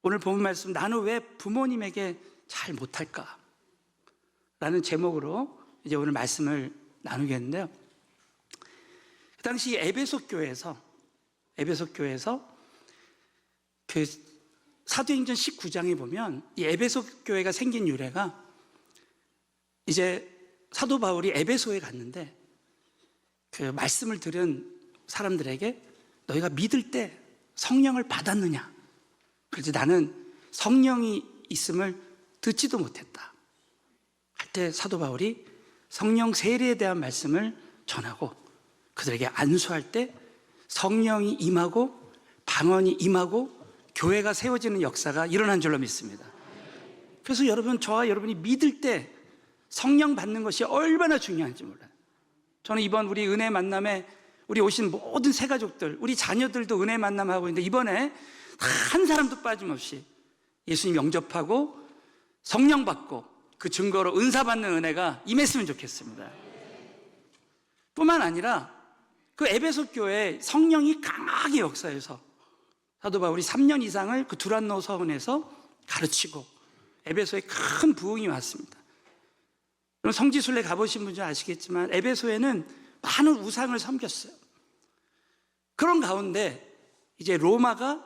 오늘 본 말씀, 나는 왜 부모님에게 잘 못할까? 라는 제목으로 이제 오늘 말씀을 나누겠는데요. 그 당시 에베소 교회에서 그 사도행전 19장에 보면 이 에베소 교회가 생긴 유래가, 이제 사도 바울이 에베소에 갔는데 그 말씀을 들은 사람들에게 너희가 믿을 때 성령을 받았느냐? 그래서 나는 성령이 있음을 듣지도 못했다 할 때 사도 바울이 성령 세례에 대한 말씀을 전하고 그들에게 안수할 때 성령이 임하고 방언이 임하고 교회가 세워지는 역사가 일어난 줄로 믿습니다. 그래서 여러분, 저와 여러분이 믿을 때 성령 받는 것이 얼마나 중요한지 몰라요. 저는 이번 우리 은혜 만남에 우리 오신 모든 새가족들, 우리 자녀들도 은혜 만남하고 있는데, 이번에 한 사람도 빠짐없이 예수님 영접하고 성령 받고 그 증거로 은사 받는 은혜가 임했으면 좋겠습니다. 뿐만 아니라 그 에베소 교회에 성령이 강하게 역사해서 사도 바울이 3년 이상을 그 두란노 서원에서 가르치고 에베소에 큰 부흥이 왔습니다. 여러분, 성지순례 가보신 분들 아시겠지만 에베소에는 많은 우상을 섬겼어요. 그런 가운데 이제 로마가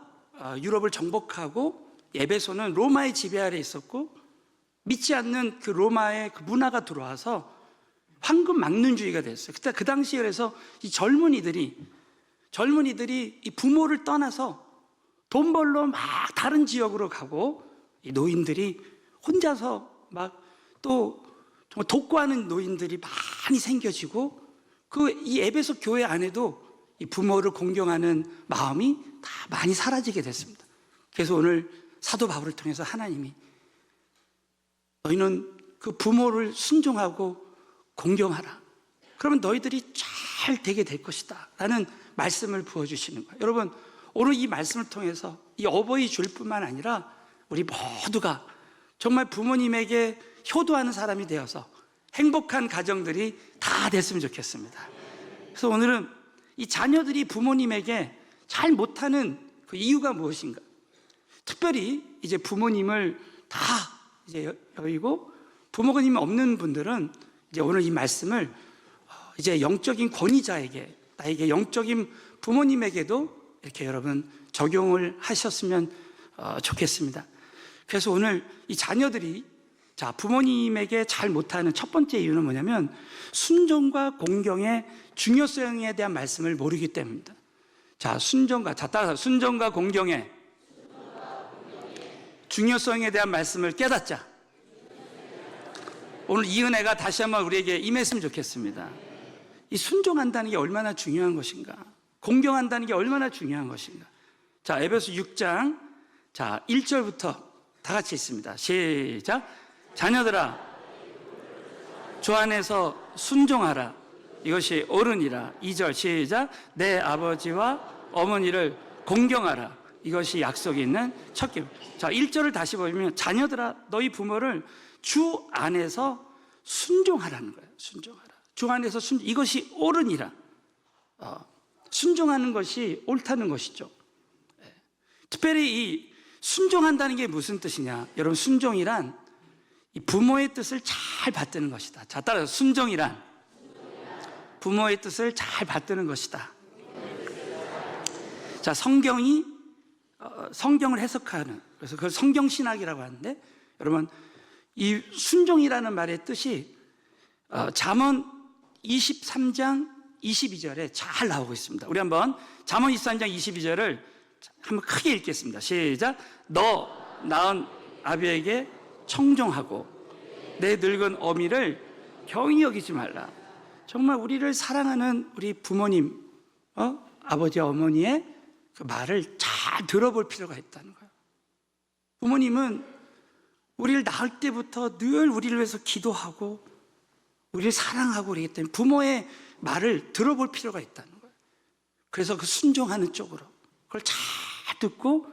유럽을 정복하고 에베소는 로마의 지배 아래 있었고, 믿지 않는 그 로마의 그 문화가 들어와서 황금 막론주의가 됐어요. 그때 그 당시에 그래서 이 젊은이들이 이 부모를 떠나서 돈 벌러 막 다른 지역으로 가고, 이 노인들이 혼자서 막 또 정말 독고하는 노인들이 많이 생겨지고, 이 에베소 교회 안에도 이 부모를 공경하는 마음이 다 많이 사라지게 됐습니다. 그래서 오늘 사도 바울을 통해서 하나님이 너희는 그 부모를 순종하고 공경하라. 그러면 너희들이 잘 되게 될 것이다 라는 말씀을 부어주시는 거예요. 여러분, 오늘 이 말씀을 통해서 이 어버이 주일뿐만 아니라 우리 모두가 정말 부모님에게 효도하는 사람이 되어서 행복한 가정들이 다 됐으면 좋겠습니다. 그래서 오늘은 이 자녀들이 부모님에게 잘 못하는 그 이유가 무엇인가? 특별히 이제 부모님을 다 이제 여의고 부모님이 없는 분들은 이제 오늘 이 말씀을 이제 영적인 권위자에게, 나에게 영적인 부모님에게도 이렇게 여러분 적용을 하셨으면 좋겠습니다. 그래서 오늘 이 자녀들이 부모님에게 잘 못하는 첫 번째 이유는 뭐냐면 순종과 공경의 중요성에 대한 말씀을 모르기 때문입니다. 따라서 순종과 공경의 중요성에 대한 말씀을 깨닫자. 오늘 이 은혜가 다시 한번 우리에게 임했으면 좋겠습니다. 이 순종한다는 게 얼마나 중요한 것인가, 공경한다는 게 얼마나 중요한 것인가. 에베소 6장 1절부터 다 같이 있습니다. 시작. 자녀들아, 주 안에서 순종하라. 이것이 옳으니라. 2절 시작. 내 아버지와 어머니를 공경하라. 이것이 약속이 있는 첫 계명. 1절을 다시 보면 자녀들아, 너희 부모를 주 안에서 순종하라는 거예요. 순종하라. 주 안에서 이것이 옳으니라. 순종하는 것이 옳다는 것이죠. 특별히 이 순종한다는 게 무슨 뜻이냐? 여러분, 순종이란 이 부모의 뜻을 잘 받드는 것이다. 따라서 순종이란 부모의 뜻을 잘 받드는 것이다. 성경을 해석하는, 그래서 그걸 성경신학이라고 하는데, 여러분, 이 순종이라는 말의 뜻이 잠언 23장 22절에 잘 나오고 있습니다. 우리 한번 잠언 23장 22절을 한번 크게 읽겠습니다. 시작. 너 낳은 아비에게 청종하고 내 늙은 어미를 경히 여기지 말라. 정말 우리를 사랑하는 우리 부모님, 아버지와 어머니의 그 말을 잘 들어볼 필요가 있다는 거예요. 부모님은 우리를 낳을 때부터 늘 우리를 위해서 기도하고 우리를 사랑하고 그러기 때문에 부모의 말을 들어볼 필요가 있다는 거예요. 그래서 그 순종하는 쪽으로 그걸 잘 듣고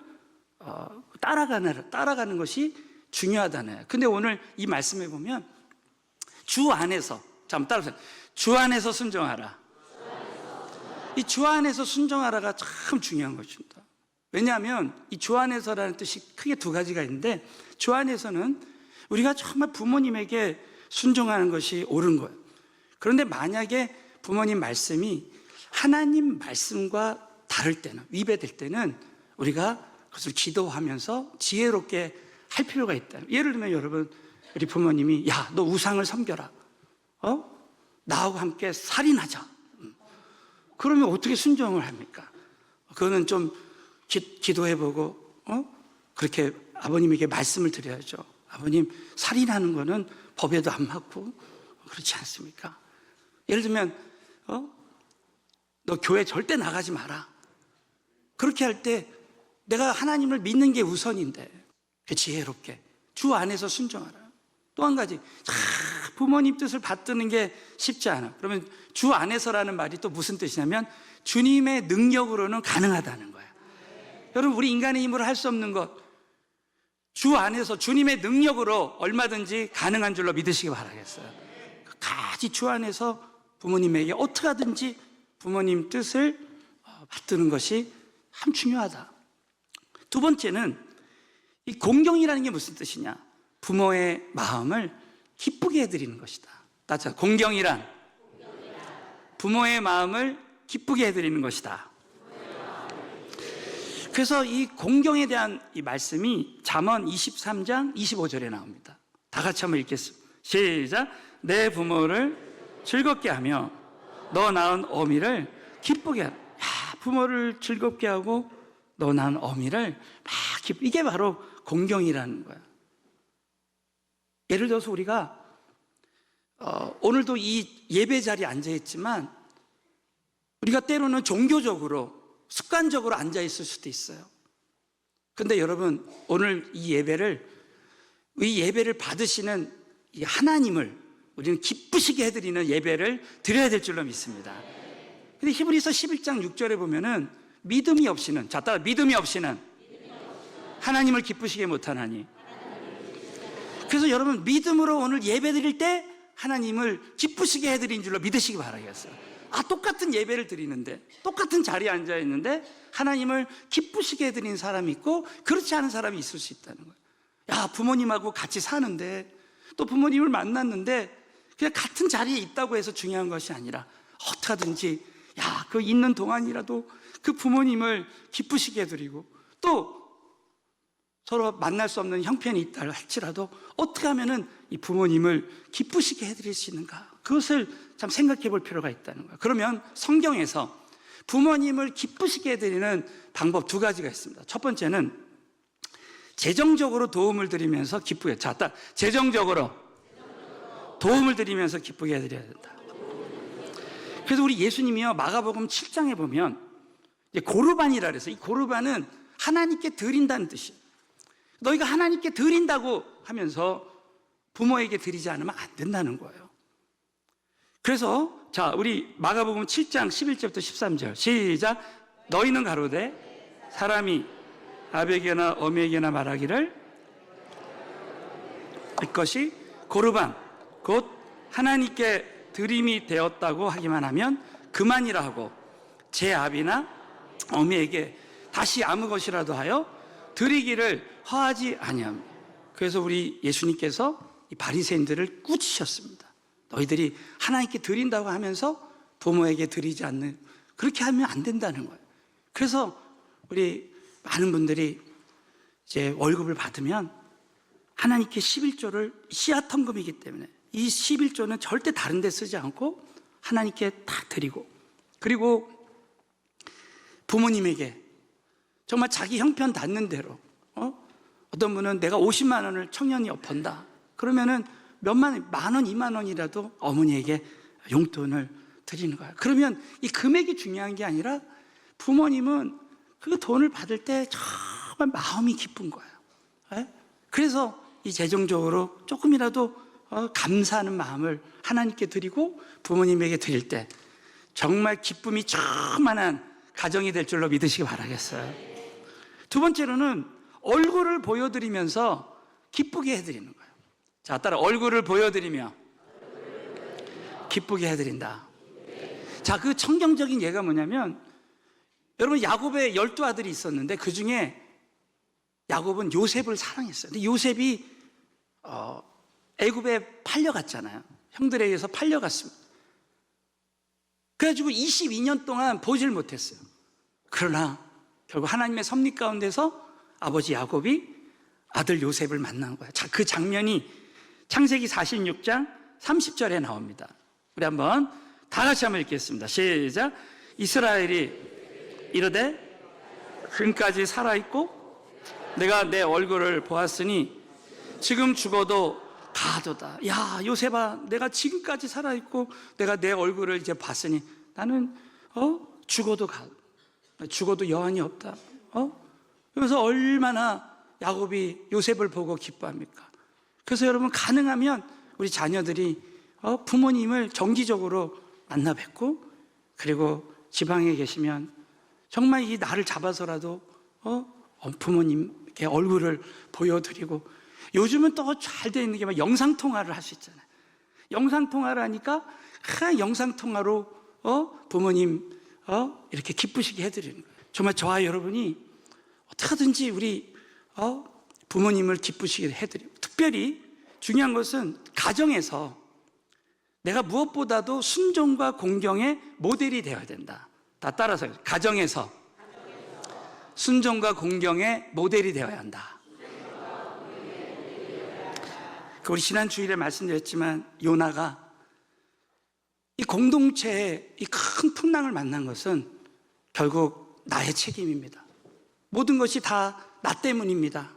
따라가는 것이 중요하다네요. 근데 오늘 이 말씀에 보면 주 안에서, 한번 따라하세요. 주 안에서 순종하라. 이 주 안에서 순종하라가 참 중요한 것입니다. 왜냐하면 이 주 안에서라는 뜻이 크게 두 가지가 있는데, 주 안에서는 우리가 정말 부모님에게 순종하는 것이 옳은 거예요. 그런데 만약에 부모님 말씀이 하나님 말씀과 다를 때는, 위배될 때는 우리가 그것을 기도하면서 지혜롭게 할 필요가 있다. 예를 들면 여러분, 우리 부모님이 야, 너 우상을 섬겨라. 나하고 함께 살인하자. 그러면 어떻게 순종을 합니까? 그거는 좀 기도해보고 그렇게 아버님에게 말씀을 드려야죠. 아버님, 살인하는 거는 법에도 안 맞고 그렇지 않습니까? 예를 들면 너 교회 절대 나가지 마라. 그렇게 할 때 내가 하나님을 믿는 게 우선인데 지혜롭게 주 안에서 순종하라. 또 한 가지, 부모님 뜻을 받드는 게 쉽지 않아. 그러면 주 안에서라는 말이 또 무슨 뜻이냐면 주님의 능력으로는 가능하다는 거야. 여러분, 우리 인간의 힘으로 할 수 없는 것, 주 안에서 주님의 능력으로 얼마든지 가능한 줄로 믿으시기 바라겠어요. 같이 주 안에서 부모님에게 어떻게 하든지 부모님 뜻을 받드는 것이 참 중요하다. 두 번째는 이 공경이라는 게 무슨 뜻이냐? 부모의 마음을 기쁘게 해드리는 것이다. 따져, 공경이란 부모의 마음을 기쁘게 해드리는 것이다. 그래서 이 공경에 대한 이 말씀이 잠언 23장 25절에 나옵니다. 다 같이 한번 읽겠습니다. 시작. 내 부모를 즐겁게 하며 너 낳은 어미를 기쁘게 하라. 부모를 즐겁게 하고 너 낳은 어미를 막 기쁘게, 이게 바로 공경이라는 거야. 예를 들어서 우리가 오늘도 이 예배 자리에 앉아있지만 우리가 때로는 종교적으로 습관적으로 앉아있을 수도 있어요. 그런데 여러분, 오늘 이 예배를 받으시는 이 하나님을 우리는 기쁘시게 해드리는 예배를 드려야 될 줄로 믿습니다. 근데 히브리서 11장 6절에 보면은 믿음이 없이는, 자, 따라, 믿음이 없이는 하나님을 기쁘시게 못하나니. 그래서 여러분, 믿음으로 오늘 예배 드릴 때 하나님을 기쁘시게 해드린 줄로 믿으시기 바라겠어요. 똑같은 예배를 드리는데, 똑같은 자리에 앉아 있는데 하나님을 기쁘시게 해드린 사람이 있고 그렇지 않은 사람이 있을 수 있다는 거예요. 야, 부모님하고 같이 사는데, 또 부모님을 만났는데 그냥 같은 자리에 있다고 해서 중요한 것이 아니라 어떻게 하든지 그 있는 동안이라도 그 부모님을 기쁘시게 해드리고, 또 서로 만날 수 없는 형편이 있다 할지라도 어떻게 하면은 이 부모님을 기쁘시게 해드릴 수 있는가, 그것을 참 생각해 볼 필요가 있다는 거예요. 그러면 성경에서 부모님을 기쁘시게 해드리는 방법 두 가지가 있습니다. 첫 번째는 재정적으로 도움을 드리면서 기쁘게, 자, 딱 재정적으로 도움을 드리면서 기쁘게 해드려야 된다. 그래서 우리 예수님이요, 마가복음 7장에 보면 고르반이라 그래서, 이 고르반은 하나님께 드린다는 뜻이에요. 너희가 하나님께 드린다고 하면서 부모에게 드리지 않으면 안 된다는 거예요. 그래서 자, 우리 마가복음 7장 11절부터 13절 시작. 너희는 가로되 사람이 아버지에게나 어미에게나 말하기를 이것이 고르반 곧 하나님께 드림이 되었다고 하기만 하면 그만이라 하고 제 아비나 어미에게 다시 아무 것이라도 하여 드리기를 허하지 아니함. 그래서 우리 예수님께서 이 바리새인들을 꾸짖으셨습니다. 너희들이 하나님께 드린다고 하면서 부모에게 드리지 않는, 그렇게 하면 안 된다는 거예요. 그래서 우리 많은 분들이 이제 월급을 받으면 하나님께 11조를 씨앗헌금이기 때문에 이 11조는 절대 다른 데 쓰지 않고 하나님께 다 드리고, 그리고 부모님에게 정말 자기 형편 닿는 대로, 어떤 분은 내가 50만 원을 청년이 번다 그러면은 만 원, 2만 원이라도 어머니에게 용돈을 드리는 거야. 그러면 이 금액이 중요한 게 아니라 부모님은 그 돈을 받을 때 정말 마음이 기쁜 거예요. 그래서 이 재정적으로 조금이라도 감사하는 마음을 하나님께 드리고 부모님에게 드릴 때 정말 기쁨이 충만한 가정이 될 줄로 믿으시기 바라겠어요. 두 번째로는 얼굴을 보여드리면서 기쁘게 해드리는 거예요. 자, 따라, 얼굴을 보여드리며 기쁘게 해드린다. 자, 그 청경적인 예가 뭐냐면, 여러분, 야곱의 12아들이 있었는데 그 중에 야곱은 요셉을 사랑했어요. 근데 요셉이 애굽에 팔려갔잖아요. 형들에 의해서 팔려갔습니다. 그래가지고 22년 동안 보질 못했어요. 그러나 결국 하나님의 섭리 가운데서 아버지 야곱이 아들 요셉을 만난 거예요. 자, 그 장면이 창세기 46장 30절에 나옵니다. 우리 한번 다 같이 한번 읽겠습니다. 시작. 이스라엘이 이르되 지금까지 살아있고 내가 내 얼굴을 보았으니 지금 죽어도 가도다. 야, 요셉아, 내가 지금까지 살아있고 내가 내 얼굴을 이제 봤으니 나는 죽어도 죽어도 여한이 없다. 그래서 얼마나 야곱이 요셉을 보고 기뻐합니까? 그래서 여러분, 가능하면 우리 자녀들이 부모님을 정기적으로 만나 뵙고, 그리고 지방에 계시면 정말 이 날을 잡아서라도 부모님께 얼굴을 보여드리고, 요즘은 또 잘 돼 있는 게 막 영상통화를 할 수 있잖아요. 영상통화를 하니까 영상통화로 부모님 이렇게 기쁘시게 해드리는 거예요. 정말 저와 여러분이 어떻게든지 우리 부모님을 기쁘시게 해드리고, 특별히 중요한 것은 가정에서 내가 무엇보다도 순종과 공경의 모델이 되어야 된다. 다 따라서 가정에서 순종과 공경의 모델이 되어야 한다. 우리 지난 주일에 말씀드렸지만 요나가 이 공동체의 이 큰 풍랑을 만난 것은 결국 나의 책임입니다. 모든 것이 다 나 때문입니다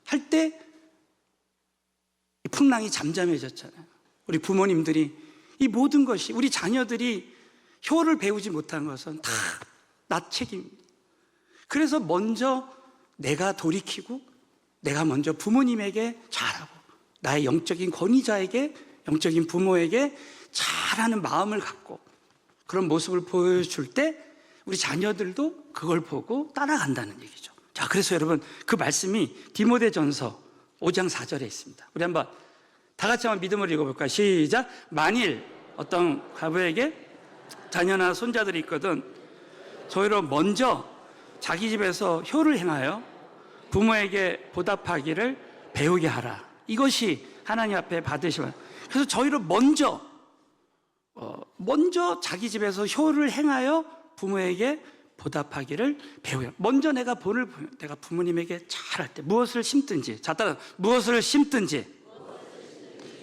할 때 풍랑이 잠잠해졌잖아요. 우리 부모님들이 이 모든 것이, 우리 자녀들이 효를 배우지 못한 것은 다 나 책임입니다. 그래서 먼저 내가 돌이키고 내가 먼저 부모님에게 잘하고 나의 영적인 권위자에게, 영적인 부모에게 잘하는 마음을 갖고 그런 모습을 보여줄 때 우리 자녀들도 그걸 보고 따라간다는 얘기죠. 자, 그래서 여러분, 그 말씀이 디모데전서 5장 4절에 있습니다. 우리 한번 다 같이 한번 믿음으로 읽어볼까요? 시작. 만일 어떤 과부에게 자녀나 손자들이 있거든 저희로 먼저 자기 집에서 효를 행하여 부모에게 보답하기를 배우게 하라. 이것이 하나님 앞에 받으시면, 그래서 저희로 먼저 자기 집에서 효를 행하여 부모에게 보답하기를 배우요. 먼저 내가 내가 부모님에게 잘할 때 무엇을 심든지, 자, 따라 무엇을 심든지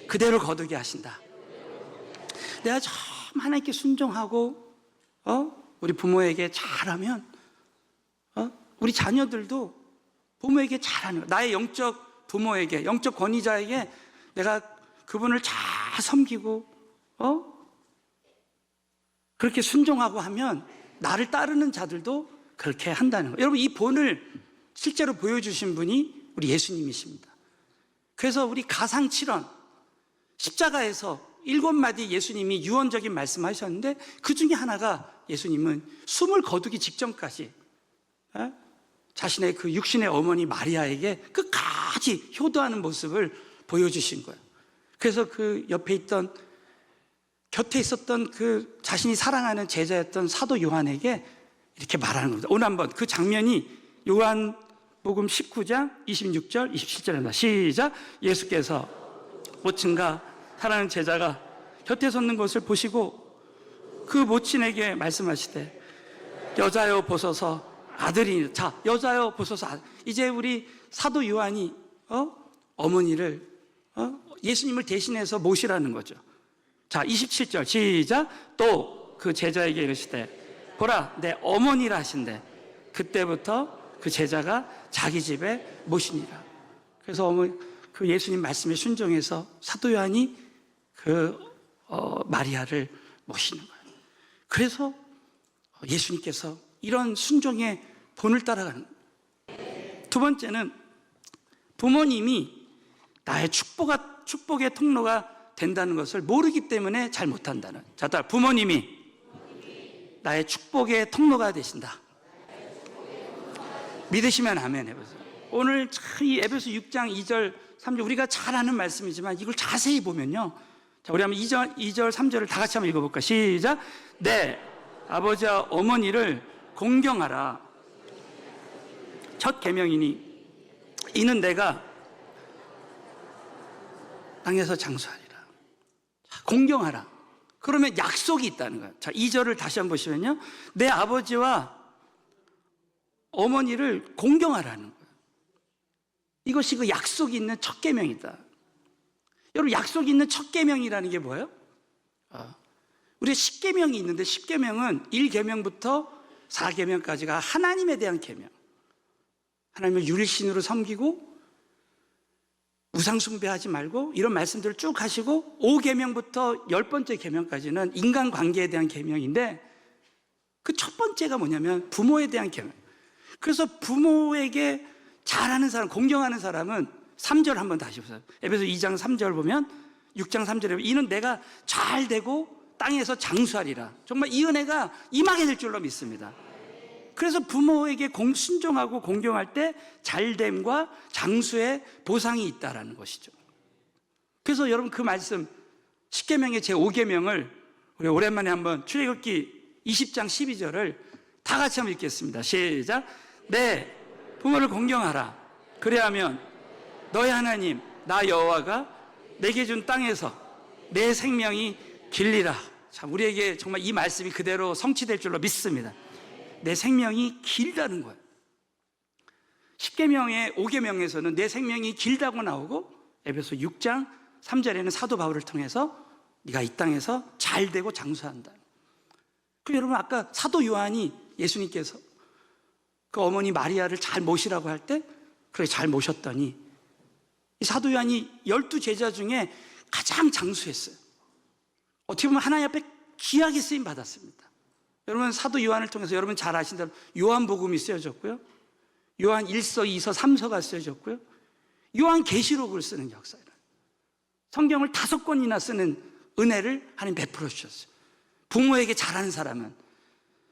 그대로 거두게 하신다. 내가 좀 하나님께 순종하고 우리 부모에게 잘하면 우리 자녀들도 부모에게 잘하는 거예요. 나의 영적 부모에게, 영적 권위자에게 내가 그분을 잘 섬기고 그렇게 순종하고 하면 나를 따르는 자들도 그렇게 한다는 거예요. 여러분, 이 본을 실제로 보여주신 분이 우리 예수님이십니다. 그래서 우리 가상칠언 십자가에서 7마디 예수님이 유언적인 말씀하셨는데 그 중에 하나가, 예수님은 숨을 거두기 직전까지 자신의 그 육신의 어머니 마리아에게 끝까지 효도하는 모습을 보여주신 거예요. 그래서 그 옆에 있던, 곁에 있었던 그 자신이 사랑하는 제자였던 사도 요한에게 이렇게 말하는 겁니다. 오늘 한번 그 장면이 요한복음 19장 26절 27절입니다. 시작. 예수께서 모친과 사랑하는 제자가 곁에 섰는 것을 보시고 그 모친에게 말씀하시되 여자여 보소서 아들이. 자, 여자여 보소서 이제 우리 사도 요한이 어머니를 예수님을 대신해서 모시라는 거죠. 자, 27절 시작. 또 그 제자에게 이르시되 보라 내 어머니라 하신대 그때부터 그 제자가 자기 집에 모시니라. 그래서 그 예수님 말씀에 순종해서 사도 요한이 그 마리아를 모시는 거예요. 그래서 예수님께서 이런 순종의 본을 따라가는 거예요. 두 번째는 부모님이 나의 축복의 통로가 된다는 것을 모르기 때문에 잘 못한다는. 자, 따라 부모님이 나의 축복의 통로가 되신다. 믿으시면 아멘 해보세요. 오늘 이 에베소 6장 2절 3절 우리가 잘 아는 말씀이지만 이걸 자세히 보면요, 자, 우리 한번 2절 3절을 다 같이 한번 읽어볼까? 시작. 내 아버지와 어머니를 공경하라. 첫 계명이니 이는 내가 땅에서 장수하리라. 공경하라. 그러면 약속이 있다는 거예요. 자, 2절을 다시 한번 보시면요, 내 아버지와 어머니를 공경하라는 거예요. 이것이 그 약속이 있는 첫 계명이다. 여러분, 약속이 있는 첫 계명이라는 게 뭐예요? 우리가 10계명이 있는데 10계명은 1계명부터 4계명까지가 하나님에 대한 계명, 하나님을 유일신으로 섬기고 우상 숭배하지 말고 이런 말씀들을 쭉 하시고, 5계명부터 10번째 계명까지는 인간관계에 대한 계명인데, 그 첫 번째가 뭐냐면 부모에 대한 계명. 그래서 부모에게 잘하는 사람, 공경하는 사람은 3절 한번 다시 보세요. 에베소 2장 3절 보면, 6장 3절에 보면 이는 내가 잘 되고 땅에서 장수하리라. 정말 이 은혜가 임하게 될 줄로 믿습니다. 그래서 부모에게 순종하고 공경할 때 잘됨과 장수의 보상이 있다라는 것이죠. 그래서 여러분, 그 말씀 10계명의 제5계명을 우리 오랜만에 한번 출애굽기 20장 12절을 다 같이 한번 읽겠습니다. 시작. 내 부모를 공경하라. 그래야면 너의 하나님 나 여호와가 내게 준 땅에서 내 생명이 길리라. 참, 우리에게 정말 이 말씀이 그대로 성취될 줄로 믿습니다. 내 생명이 길다는 거예요. 10계명의 5계명에서는 내 생명이 길다고 나오고, 에베소 6장 3절에는 사도 바울을 통해서 네가 이 땅에서 잘 되고 장수한다. 그럼 여러분, 아까 사도 요한이 예수님께서 그 어머니 마리아를 잘 모시라고 할 때 그래 잘 모셨더니, 이 사도 요한이 12제자 중에 가장 장수했어요. 어떻게 보면 하나님 앞에 귀하게 쓰임 받았습니다. 여러분, 사도 요한을 통해서 여러분 잘 아신 대로 요한복음이 쓰여졌고요, 요한 1서, 2서, 3서가 쓰여졌고요, 요한 계시록을 쓰는 역사예요. 성경을 5권이나 쓰는 은혜를 하나님 베풀어 주셨어요. 부모에게 잘하는 사람은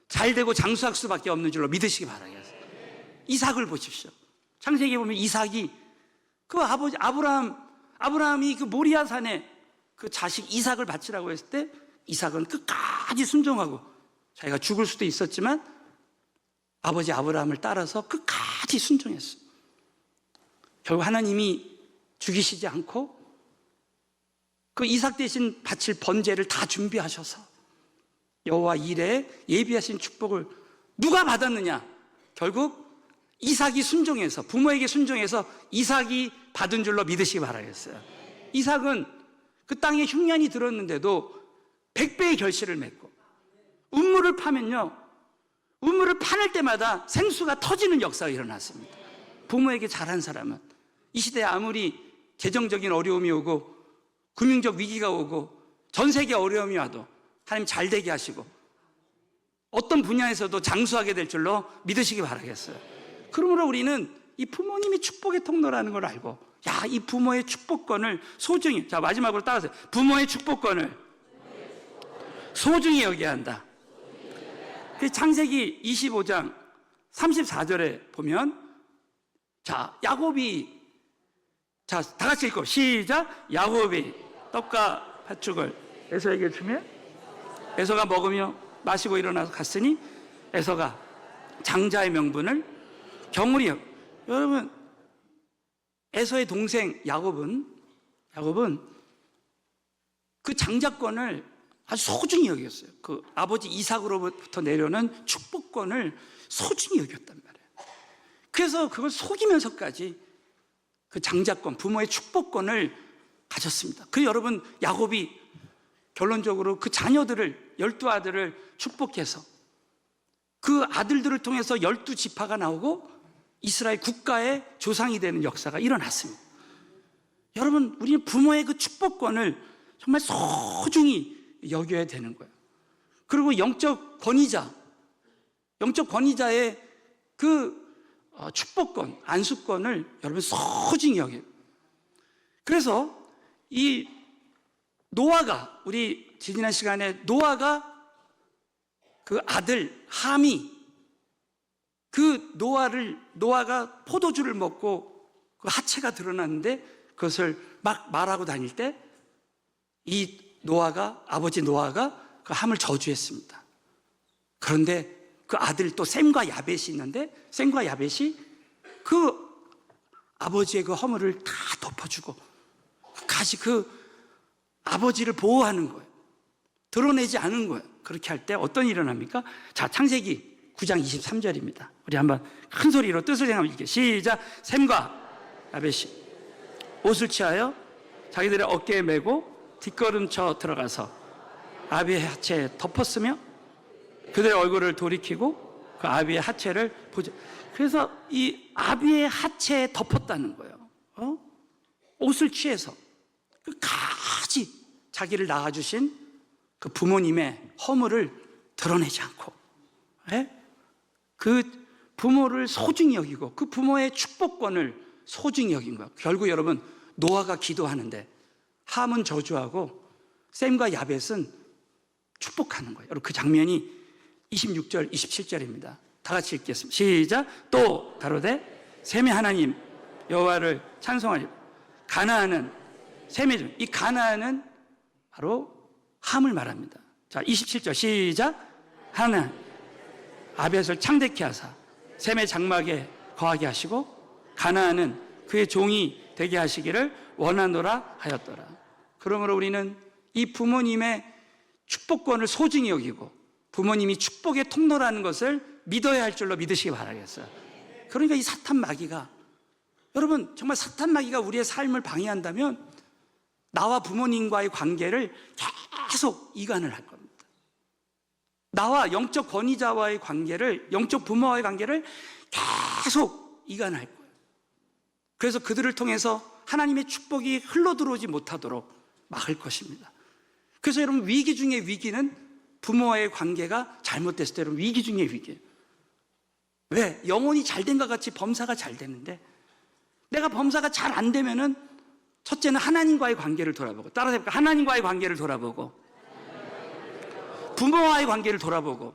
잘 되고 장수할 수밖에 없는 줄로 믿으시기 바라겠어요. 이삭을 보십시오. 창세기에 보면 이삭이 그 아버지 아브라함이 그 모리아 산에 그 자식 이삭을 바치라고 했을 때 이삭은 끝까지 순종하고, 자기가 죽을 수도 있었지만 아버지 아브라함을 따라서 끝까지 순종했어요. 결국 하나님이 죽이시지 않고 그 이삭 대신 바칠 번제를 다 준비하셔서 여호와 이레에 예비하신 축복을 누가 받았느냐? 결국 이삭이 순종해서, 부모에게 순종해서 이삭이 받은 줄로 믿으시기 바라겠어요. 이삭은 그 땅에 흉년이 들었는데도 100배의 결실을 맺고, 우물을 파면요, 우물을 파낼 때마다 생수가 터지는 역사가 일어났습니다. 부모에게 잘한 사람은 이 시대에 아무리 재정적인 어려움이 오고 금융적 위기가 오고 전 세계 어려움이 와도 하나님 잘 되게 하시고 어떤 분야에서도 장수하게 될 줄로 믿으시기 바라겠어요. 그러므로 우리는 이 부모님이 축복의 통로라는 걸 알고, 야, 이 부모의 축복권을 소중히, 자, 마지막으로 따라서 부모의 축복권을 소중히 여겨야 한다. 그 창세기 25장 34절에 보면, 자, 야곱이, 자, 다 같이 읽고 시작. 야곱이 떡과 팥죽을 에서에게 주며 에서가 먹으며 마시고 일어나서 갔으니 에서가 장자의 명분을 경홀히 여겨. 여러분, 에서의 동생 야곱은 그 장자권을 아주 소중히 여겼어요. 그 아버지 이삭으로부터 내려오는 축복권을 소중히 여겼단 말이에요. 그래서 그걸 속이면서까지 그 장자권, 부모의 축복권을 가졌습니다. 그 여러분, 야곱이 결론적으로 그 자녀들을, 12아들을 축복해서 그 아들들을 통해서 12지파가 나오고 이스라엘 국가의 조상이 되는 역사가 일어났습니다. 여러분, 우리는 부모의 그 축복권을 정말 소중히 여겨야 되는 거예요. 그리고 영적 권위자의 그 축복권, 안수권을 여러분 소중히 여겨요. 그래서 이 노아가, 우리 지난 시간에 노아가 그 아들 함이, 그 노아가 포도주를 먹고 그 하체가 드러났는데 그것을 막 말하고 다닐 때 이 아버지 노아가 그 함을 저주했습니다. 그런데 그 아들 또 셈과 야벳이 있는데 셈과 야벳이 그 아버지의 그 허물을 다 덮어주고 같이 그 아버지를 보호하는 거예요. 드러내지 않은 거예요. 그렇게 할 때 어떤 일이 일어납니까? 자, 창세기 9장 23절입니다. 우리 한번 큰 소리로 뜻을 생각하면 이렇게 시작. 셈과 야벳이 옷을 취하여 자기들의 어깨에 메고 뒷걸음쳐 들어가서 아비의 하체에 덮었으며 그들의 얼굴을 돌이키고 그 아비의 하체를 보자. 그래서 이 아비의 하체에 덮었다는 거예요. 옷을 취해서 끝까지 자기를 낳아주신 그 부모님의 허물을 드러내지 않고, 그 부모를 소중히 여기고 그 부모의 축복권을 소중히 여긴 거예요. 결국 여러분, 노아가 기도하는데 함은 저주하고 셈과 야벳은 축복하는 거예요. 여러분, 그 장면이 26절, 27절입니다. 다 같이 읽겠습니다. 시작. 또 가로되 셈의 하나님 여호와를 찬송하리. 가나안은 셈의 종. 이 가나안은 바로 함을 말합니다. 자, 27절 시작. 하나 아벳을 창대케 하사 셈의 장막에 거하게 하시고 가나안은 그의 종이 되게 하시기를 원하노라 하였더라. 그러므로 우리는 이 부모님의 축복권을 소중히 여기고 부모님이 축복의 통로라는 것을 믿어야 할 줄로 믿으시기 바라겠어요. 그러니까 이 사탄 마귀가, 여러분 정말 사탄 마귀가 우리의 삶을 방해한다면 나와 부모님과의 관계를 계속 이간을 할 겁니다. 나와 영적 권위자와의 관계를, 영적 부모와의 관계를 계속 이간할 거예요. 그래서 그들을 통해서 하나님의 축복이 흘러들어오지 못하도록 막을 것입니다. 그래서 여러분, 위기 중의 위기는 부모와의 관계가 잘못됐을 때 여러분, 위기 중의 위기예요. 왜? 영혼이 잘된 것 같이 범사가 잘 되는데 내가 범사가 잘 안 되면은 첫째는 하나님과의 관계를 돌아보고, 따라서 해볼까? 하나님과의 관계를 돌아보고, 부모와의 관계를 돌아보고,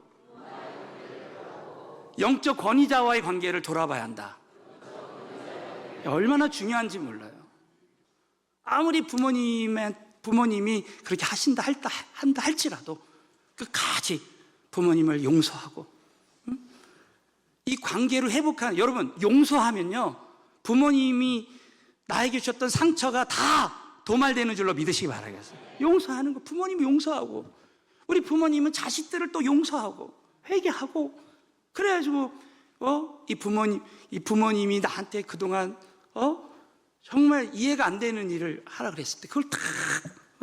영적 권위자와의 관계를 돌아봐야 한다. 얼마나 중요한지 몰라요. 아무리 부모님이 그렇게 한다 할지라도 끝까지 부모님을 용서하고, 이 관계를 회복하는, 여러분, 용서하면요, 부모님이 나에게 주셨던 상처가 다 도말되는 줄로 믿으시기 바라겠어요. 용서하는 거, 부모님이 용서하고, 우리 부모님은 자식들을 또 용서하고, 회개하고, 그래가지고, 이 부모님이 나한테 그동안, 정말 이해가 안 되는 일을 하라 그랬을 때, 그걸 다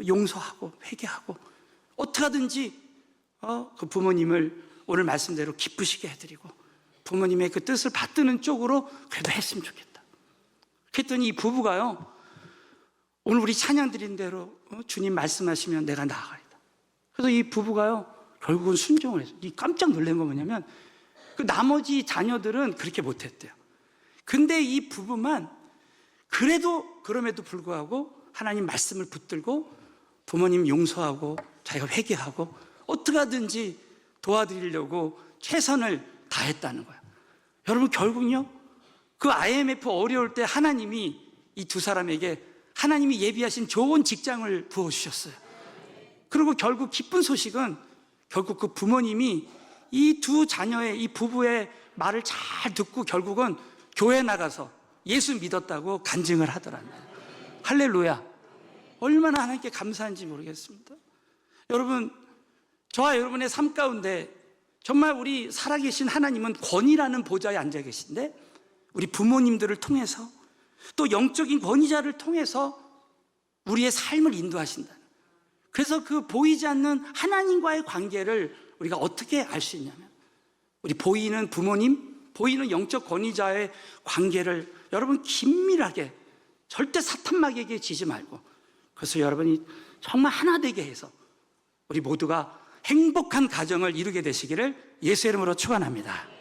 용서하고, 회개하고, 어떻게 하든지, 그 부모님을 오늘 말씀대로 기쁘시게 해드리고, 부모님의 그 뜻을 받드는 쪽으로 그래도 했으면 좋겠다. 그랬더니 이 부부가요, 오늘 우리 찬양 드린 대로 주님 말씀하시면 내가 나아가리다. 그래서 이 부부가요, 결국은 순종을 했어요. 깜짝 놀란 건 뭐냐면 그 나머지 자녀들은 그렇게 못했대요. 근데 이 부부만 그럼에도 불구하고 하나님 말씀을 붙들고 부모님 용서하고 자기가 회개하고 어떻게 하든지 도와드리려고 최선을 다했다는 거예요. 여러분, 결국은요, 그 IMF 어려울 때 하나님이 이 두 사람에게 하나님이 예비하신 좋은 직장을 부어주셨어요. 그리고 결국 기쁜 소식은 결국 그 부모님이 이 두 자녀의, 이 부부의 말을 잘 듣고 결국은 교회 나가서 예수 믿었다고 간증을 하더랍니다. 할렐루야. 얼마나 하나님께 감사한지 모르겠습니다. 여러분, 저와 여러분의 삶 가운데 정말 우리 살아계신 하나님은 권위라는 보좌에 앉아 계신데 우리 부모님들을 통해서 또 영적인 권위자를 통해서 우리의 삶을 인도하신다. 그래서 그 보이지 않는 하나님과의 관계를 우리가 어떻게 알 수 있냐면 우리 보이는 부모님, 보이는 영적 권위자의 관계를 여러분 긴밀하게, 절대 사탄 마귀에게 지지 말고, 그래서 여러분이 정말 하나 되게 해서 우리 모두가 행복한 가정을 이루게 되시기를 예수의 이름으로 축원합니다.